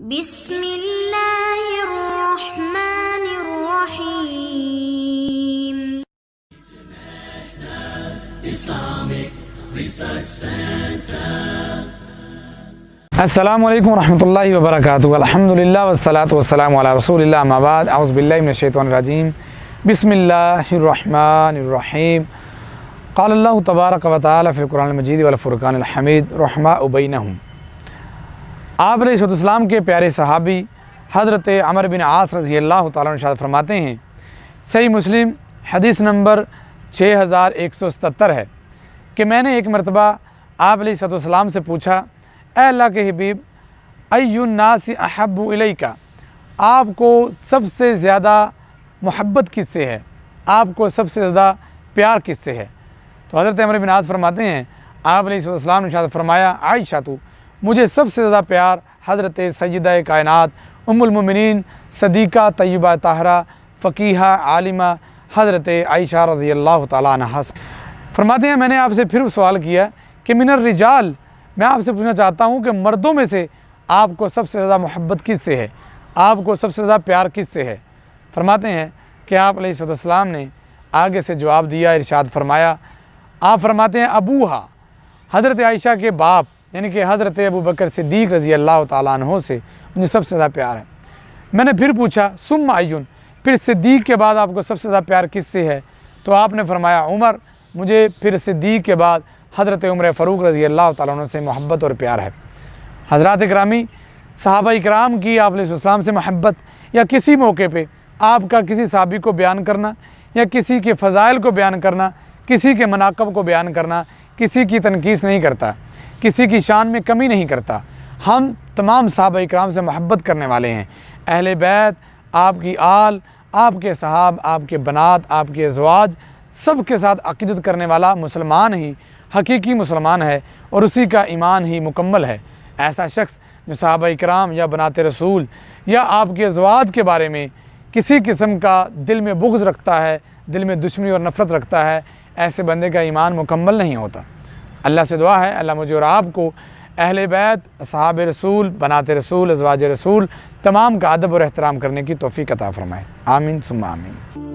بسم اللہ الرحمن الرحیم. Islamic Research Center. السلام علیکم ورحمۃ اللہ وبرکاتہ. الحمدللہ والصلاۃ والسلام علی رسول اللہ. اما بعد، اعوذ باللہ من الشیطان الرجیم. بسم اللہ الرحمن الرحیم. قال اللہ تبارک و تعالی فی القرآن المجید والفرقان الحمید رحماء بینہم. آپ علیہ السلام کے پیارے صحابی حضرت عمر بن عاص رضی اللہ تعالیٰ عنہ ارشاد فرماتے ہیں، صحیح مسلم حدیث نمبر 6177 ہے کہ میں نے ایک مرتبہ آپ علیہ السلام سے پوچھا، اے اللہ کے حبیب، ای الناس احب الیک، آپ کو سب سے زیادہ محبت کس سے ہے؟ آپ کو سب سے زیادہ پیار کس سے ہے؟ تو حضرت عمر بن عاص فرماتے ہیں، آپ علیہ السلام نے ارشاد فرمایا، عائشہ تو، مجھے سب سے زیادہ پیار حضرت سیدہ کائنات ام المومنین صدیقہ طیبہ طاہرہ فقیہہ عالمہ حضرت عائشہ رضی اللہ تعالیٰ عنہا سے. فرماتے ہیں، میں نے آپ سے پھر سوال کیا کہ من الرجال، میں آپ سے پوچھنا چاہتا ہوں کہ مردوں میں سے آپ کو سب سے زیادہ محبت کس سے ہے؟ آپ کو سب سے زیادہ پیار کس سے ہے؟ فرماتے ہیں کہ آپ علیہ السلام نے آگے سے جواب دیا، ارشاد فرمایا. آپ فرماتے ہیں، ابوہا، حضرت عائشہ کے باپ یعنی کہ حضرت ابو بکر صدیق رضی اللہ تعالیٰ عنہ سے مجھے سب سے زیادہ پیار ہے. میں نے پھر پوچھا، ثم ایون، پھر صدیق کے بعد آپ کو سب سے زیادہ پیار کس سے ہے؟ تو آپ نے فرمایا، عمر، مجھے پھر صدیق کے بعد حضرت عمر فاروق رضی اللہ تعالیٰ عنہ سے محبت اور پیار ہے. حضرات اکرامی، صحابہ اکرام کی آپ علیہ السلام سے محبت یا کسی موقع پہ آپ کا کسی صحابی کو بیان کرنا یا کسی کے فضائل کو بیان کرنا، کسی کے مناقب کو بیان کرنا کسی کی تنقیص نہیں کرتا، کسی کی شان میں کمی نہیں کرتا. ہم تمام صحابہ اکرام سے محبت کرنے والے ہیں. اہل بیت، آپ کی آل، آپ کے صحاب، آپ کے بنات، آپ کے ازواج، سب کے ساتھ عقیدت کرنے والا مسلمان ہی حقیقی مسلمان ہے اور اسی کا ایمان ہی مکمل ہے. ایسا شخص جو صحابہ اکرام یا بنات رسول یا آپ کے ازواج کے بارے میں کسی قسم کا دل میں بغض رکھتا ہے، دل میں دشمنی اور نفرت رکھتا ہے، ایسے بندے کا ایمان مکمل نہیں ہوتا. اللہ سے دعا ہے اللہ مجھے اور آپ کو اہل بیت، اصحاب رسول، بنات رسول، ازواج رسول تمام کا ادب اور احترام کرنے کی توفیق عطا فرمائے. آمین ثم آمین.